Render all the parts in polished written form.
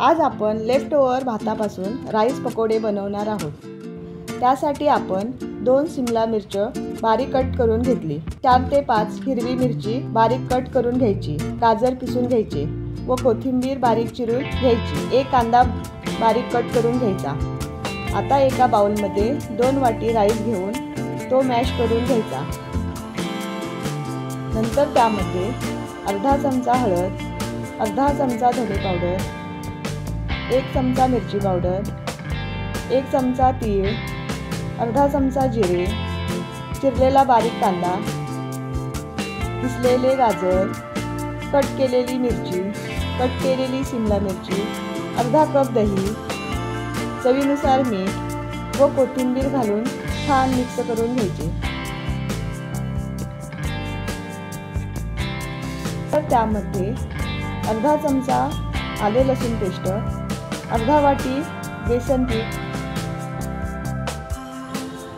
आज आपण left over भातापासून rice पकोडे बनवणार आहोत। त्यासाठी आपण 2 शिमला मिरची बारीक कट करून घेतली, 4 ते 5 हिरवी मिरची बारीक कट करून घ्यायची, गाजर पिसून घ्यायचे व कोथिंबीर बारीक चिरून घ्यायची, 1 कांदा बारीक कट करून घ्यायचा। आता एका बाउलमध्ये 2 वाटी राईस घेऊन तो मॅश करून घ्यायचा। नंतर त्यामध्ये अर्धा चमचा हळद, अर्धा चमचा धने पावडर, 1 चमचा मिरची पावडर, 1 चमचा तीळ, अर्धा चमचा जिरे, चिरलेला बारीक कांदा, किसलेले गाजर, कट केलेली मिरची, कट केलेली शिमला मिरची, अर्धा कप दही, चवीनुसार मीठ व कोथिंबीर घालून छान मिक्स करून घ्यायचे। तर त्यामध्ये अर्धा चमचा आले लसूण पेस्ट, अर्धा वाटी बेसन पीठ,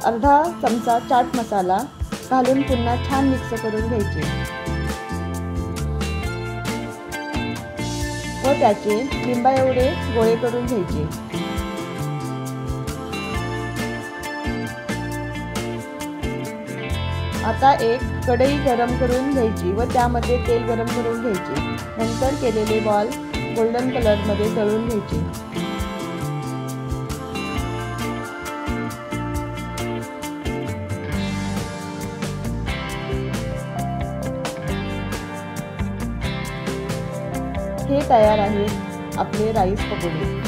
अर्धा चमचा चाट मसाला घालून पुन्हा छान मिक्स करून घ्यायचे व त्याचे लिंबा एवढे गोळे करून घ्यायचे। आता एक कढई गरम करून घ्यायची व त्यामध्ये तेल गरम करून घ्यायचे। नंतर केलेले बॉल गोल्डन कलरमध्ये तळून घ्यायचे। हे तयार आहे आपले राईस पकोडे।